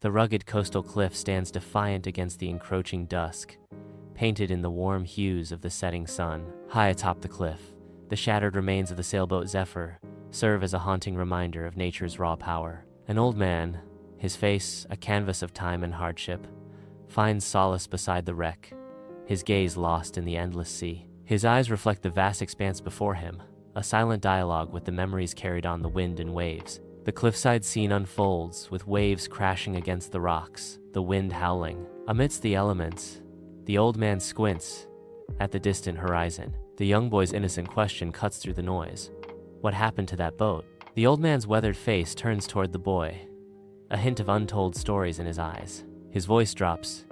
The rugged coastal cliff stands defiant against the encroaching dusk, painted in the warm hues of the setting sun. High atop the cliff, the shattered remains of the sailboat Zephyr serve as a haunting reminder of nature's raw power. An old man, his face a canvas of time and hardship, finds solace beside the wreck, his gaze lost in the endless sea. His eyes reflect the vast expanse before him, a silent dialogue with the memories carried on the wind and waves. The cliffside scene unfolds, with waves crashing against the rocks, the wind howling. Amidst the elements, the old man squints at the distant horizon. The young boy's innocent question cuts through the noise. What happened to that boat? The old man's weathered face turns toward the boy, a hint of untold stories in his eyes. His voice drops,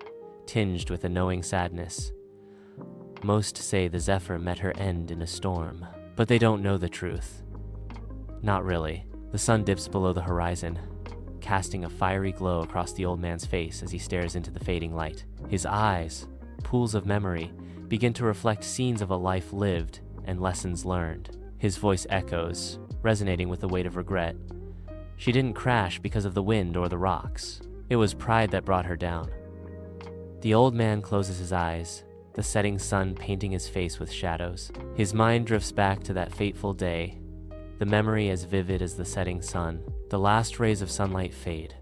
tinged with a knowing sadness. Most say the Zephyr met her end in a storm, but they don't know the truth. Not really. The sun dips below the horizon, casting a fiery glow across the old man's face as he stares into the fading light. His eyes, pools of memory, begin to reflect scenes of a life lived and lessons learned. His voice echoes, resonating with the weight of regret. She didn't crash because of the wind or the rocks. It was pride that brought her down. The old man closes his eyes, the setting sun painting his face with shadows. His mind drifts back to that fateful day, the memory as vivid as the setting sun. The last rays of sunlight fade,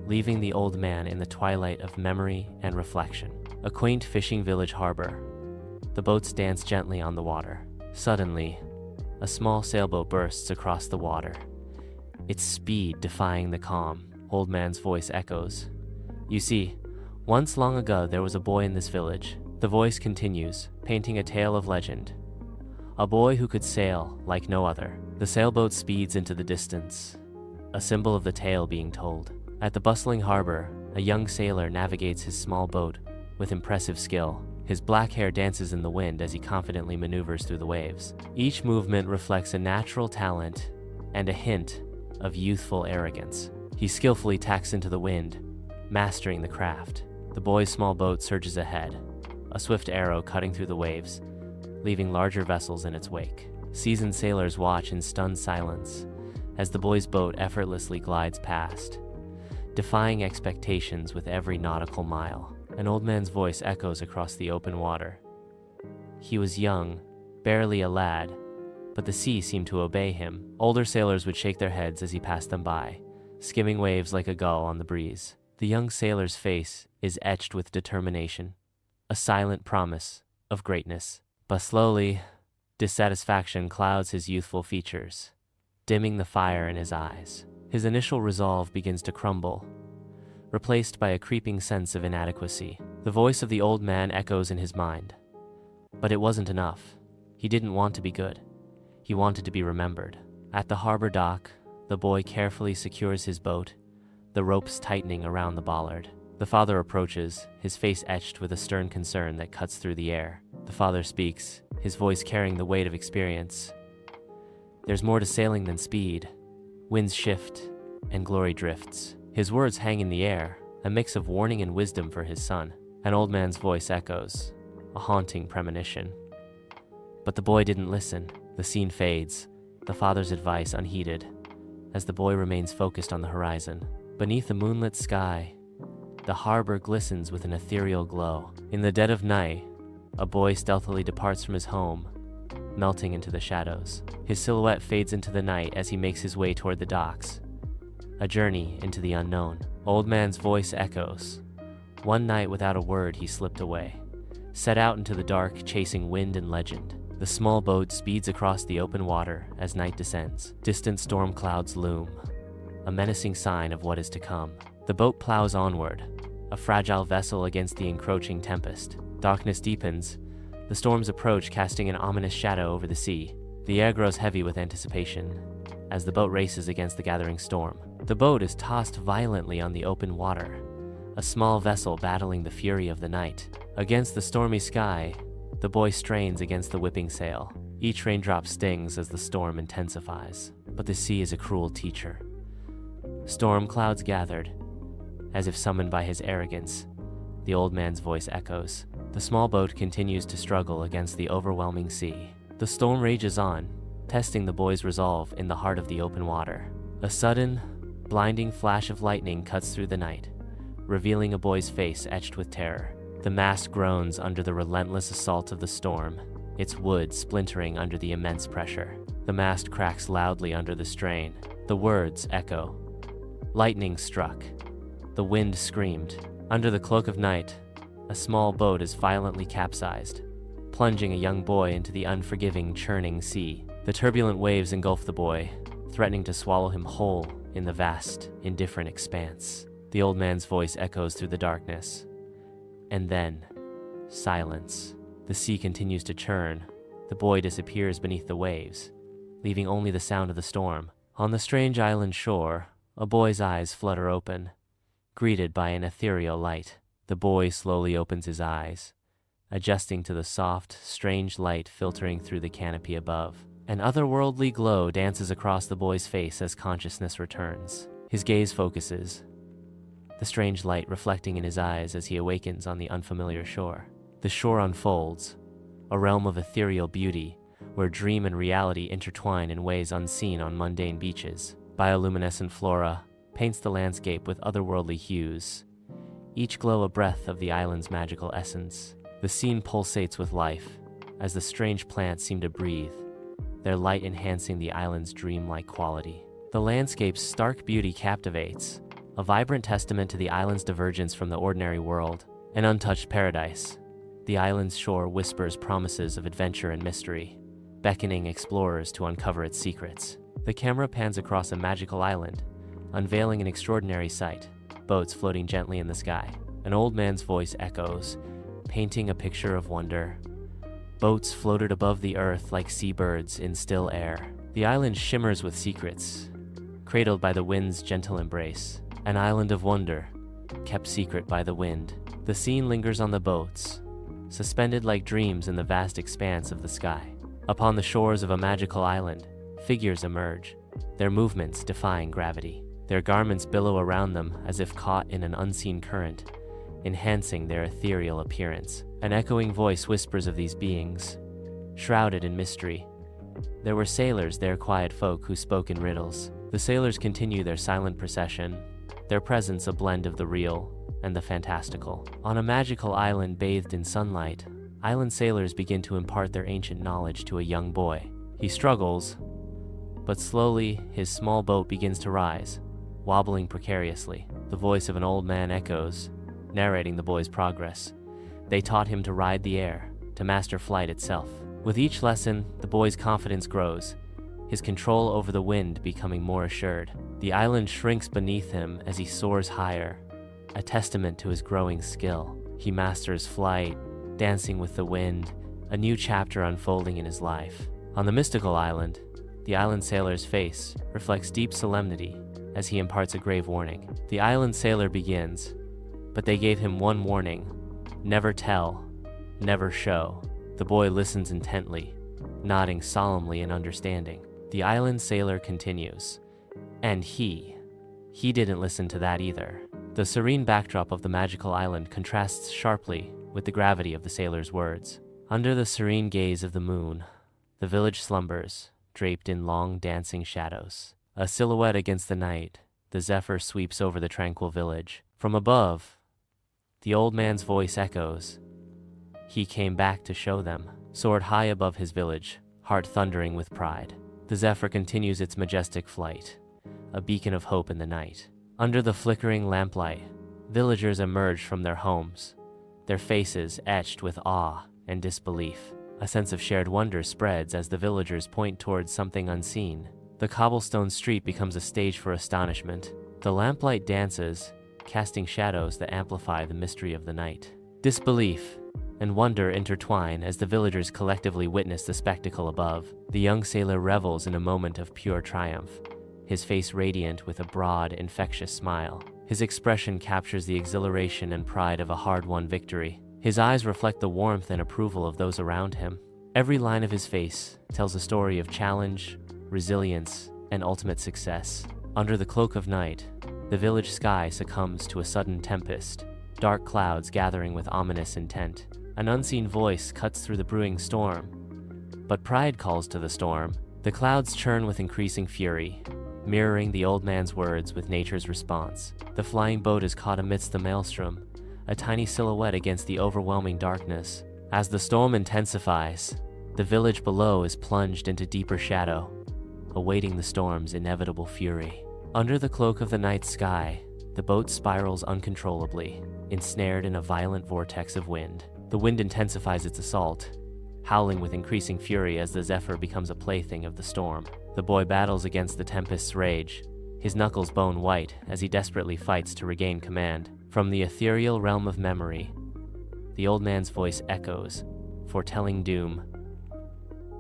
leaving the old man in the twilight of memory and reflection. A quaint fishing village harbor. The boats dance gently on the water. Suddenly, a small sailboat bursts across the water, its speed defying the calm. Old man's voice echoes. You see, once long ago there was a boy in this village. The voice continues, painting a tale of legend. A boy who could sail like no other. The sailboat speeds into the distance, a symbol of the tale being told. At the bustling harbor, a young sailor navigates his small boat with impressive skill. His black hair dances in the wind as he confidently maneuvers through the waves. Each movement reflects a natural talent and a hint of youthful arrogance. He skillfully tacks into the wind, mastering the craft. The boy's small boat surges ahead, a swift arrow cutting through the waves, leaving larger vessels in its wake. Seasoned sailors watch in stunned silence as the boy's boat effortlessly glides past, defying expectations with every nautical mile. An old man's voice echoes across the open water. He was young, barely a lad, but the sea seemed to obey him. Older sailors would shake their heads as he passed them by, skimming waves like a gull on the breeze. The young sailor's face is etched with determination, a silent promise of greatness. But slowly, dissatisfaction clouds his youthful features, dimming the fire in his eyes. His initial resolve begins to crumble, replaced by a creeping sense of inadequacy. The voice of the old man echoes in his mind. But it wasn't enough. He didn't want to be good. He wanted to be remembered. At the harbor dock, the boy carefully secures his boat, the ropes tightening around the bollard. The father approaches, his face etched with a stern concern that cuts through the air. The father speaks, his voice carrying the weight of experience. There's more to sailing than speed. Winds shift, and glory drifts. His words hang in the air, a mix of warning and wisdom for his son. An old man's voice echoes, a haunting premonition. But the boy didn't listen. The scene fades, the father's advice unheeded, as the boy remains focused on the horizon. Beneath the moonlit sky, the harbor glistens with an ethereal glow. In the dead of night, a boy stealthily departs from his home, melting into the shadows. His silhouette fades into the night as he makes his way toward the docks, a journey into the unknown. Old man's voice echoes. One night without a word he slipped away, set out into the dark, chasing wind and legend. The small boat speeds across the open water as night descends. Distant storm clouds loom, a menacing sign of what is to come. The boat plows onward, a fragile vessel against the encroaching tempest. Darkness deepens, the storms approach, casting an ominous shadow over the sea. The air grows heavy with anticipation as the boat races against the gathering storm. The boat is tossed violently on the open water, a small vessel battling the fury of the night. Against the stormy sky, the boy strains against the whipping sail. Each raindrop stings as the storm intensifies. But the sea is a cruel teacher. Storm clouds gathered, as if summoned by his arrogance. The old man's voice echoes. The small boat continues to struggle against the overwhelming sea. The storm rages on, testing the boy's resolve in the heart of the open water. A sudden, blinding flash of lightning cuts through the night, revealing a boy's face etched with terror. The mask groans under the relentless assault of the storm, its wood splintering under the immense pressure. The mast cracks loudly under the strain. The words echo. Lightning struck. The wind screamed. Under the cloak of night, a small boat is violently capsized, plunging a young boy into the unforgiving, churning sea. The turbulent waves engulf the boy, threatening to swallow him whole in the vast, indifferent expanse. The old man's voice echoes through the darkness. And then, silence. The sea continues to churn. The boy disappears beneath the waves, leaving only the sound of the storm. On the strange island shore, a boy's eyes flutter open, greeted by an ethereal light. The boy slowly opens his eyes, adjusting to the soft, strange light filtering through the canopy above. An otherworldly glow dances across the boy's face as consciousness returns. His gaze focuses, the strange light reflecting in his eyes as he awakens on the unfamiliar shore. The shore unfolds, a realm of ethereal beauty, where dream and reality intertwine in ways unseen on mundane beaches. Bioluminescent flora paints the landscape with otherworldly hues, each glow a breath of the island's magical essence. The scene pulsates with life, as the strange plants seem to breathe, their light enhancing the island's dreamlike quality. The landscape's stark beauty captivates, a vibrant testament to the island's divergence from the ordinary world. An untouched paradise, the island's shore whispers promises of adventure and mystery, beckoning explorers to uncover its secrets. The camera pans across a magical island, unveiling an extraordinary sight, boats floating gently in the sky. An old man's voice echoes, painting a picture of wonder. Boats floated above the earth like seabirds in still air. The island shimmers with secrets, cradled by the wind's gentle embrace. An island of wonder, kept secret by the wind. The scene lingers on the boats, suspended like dreams in the vast expanse of the sky. Upon the shores of a magical island, figures emerge, their movements defying gravity. Their garments billow around them as if caught in an unseen current, enhancing their ethereal appearance. An echoing voice whispers of these beings, shrouded in mystery. There were sailors there, quiet folk who spoke in riddles. The sailors continue their silent procession, their presence a blend of the real and the fantastical. On a magical island bathed in sunlight, island sailors begin to impart their ancient knowledge to a young boy. He struggles, but slowly his small boat begins to rise, wobbling precariously. The voice of an old man echoes, narrating the boy's progress. They taught him to ride the air, to master flight itself. With each lesson, the boy's confidence grows, his control over the wind becoming more assured. The island shrinks beneath him as he soars higher, a testament to his growing skill. He masters flight, dancing with the wind, a new chapter unfolding in his life. On the mystical island, the island sailor's face reflects deep solemnity as he imparts a grave warning. The island sailor begins, but they gave him one warning: never tell, never show. The boy listens intently, nodding solemnly in understanding. The island sailor continues, and he didn't listen to that either. The serene backdrop of the magical island contrasts sharply with the gravity of the sailor's words. Under the serene gaze of the moon, the village slumbers, draped in long dancing shadows. A silhouette against the night, the zephyr sweeps over the tranquil village. From above, the old man's voice echoes. He came back to show them, soared high above his village, heart thundering with pride. The zephyr continues its majestic flight, a beacon of hope in the night. Under the flickering lamplight, villagers emerge from their homes, their faces etched with awe and disbelief. A sense of shared wonder spreads as the villagers point towards something unseen. The cobblestone street becomes a stage for astonishment. The lamplight dances, casting shadows that amplify the mystery of the night. Disbelief and wonder intertwine as the villagers collectively witness the spectacle above. The young sailor revels in a moment of pure triumph, his face radiant with a broad, infectious smile. His expression captures the exhilaration and pride of a hard-won victory. His eyes reflect the warmth and approval of those around him. Every line of his face tells a story of challenge, resilience, and ultimate success. Under the cloak of night, the village sky succumbs to a sudden tempest, dark clouds gathering with ominous intent. An unseen voice cuts through the brewing storm, but pride calls to the storm. The clouds churn with increasing fury, mirroring the old man's words with nature's response. The flying boat is caught amidst the maelstrom, a tiny silhouette against the overwhelming darkness. As the storm intensifies, the village below is plunged into deeper shadow, awaiting the storm's inevitable fury. Under the cloak of the night sky, the boat spirals uncontrollably, ensnared in a violent vortex of wind. The wind intensifies its assault, howling with increasing fury as the Zephyr becomes a plaything of the storm. The boy battles against the tempest's rage, his knuckles bone white as he desperately fights to regain command. From the ethereal realm of memory, the old man's voice echoes, foretelling doom.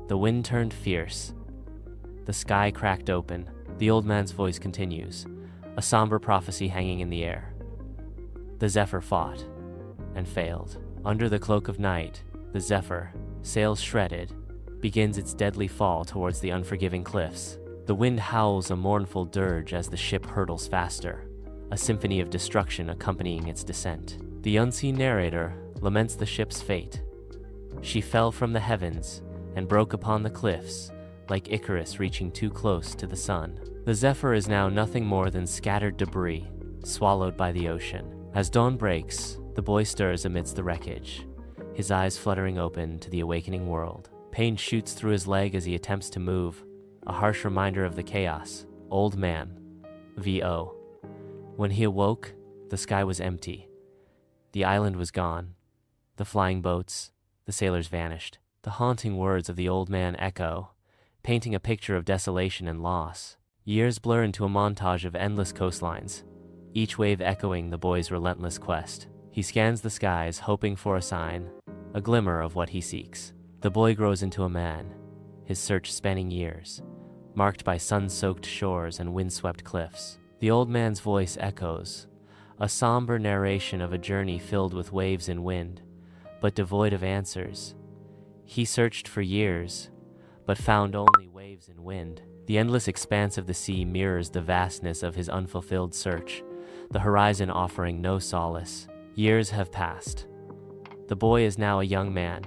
The wind turned fierce. The sky cracked open. The old man's voice continues, a somber prophecy hanging in the air. The Zephyr fought and failed. Under the cloak of night, the Zephyr, sails shredded, begins its deadly fall towards the unforgiving cliffs. The wind howls a mournful dirge as the ship hurtles faster, a symphony of destruction accompanying its descent. The unseen narrator laments the ship's fate. She fell from the heavens and broke upon the cliffs, like Icarus reaching too close to the sun. The Zephyr is now nothing more than scattered debris, swallowed by the ocean. As dawn breaks, the boy stirs amidst the wreckage, his eyes fluttering open to the awakening world. Pain shoots through his leg as he attempts to move, a harsh reminder of the chaos. Old man. V.O. When he awoke, the sky was empty. The island was gone. The flying boats, the sailors vanished. The haunting words of the old man echo, painting a picture of desolation and loss. Years blur into a montage of endless coastlines, each wave echoing the boy's relentless quest. He scans the skies, hoping for a sign, a glimmer of what he seeks. The boy grows into a man, his search spanning years, marked by sun-soaked shores and wind-swept cliffs. The old man's voice echoes, a somber narration of a journey filled with waves and wind, but devoid of answers. He searched for years, but found only waves and wind. The endless expanse of the sea mirrors the vastness of his unfulfilled search, the horizon offering no solace. Years have passed. The boy is now a young man,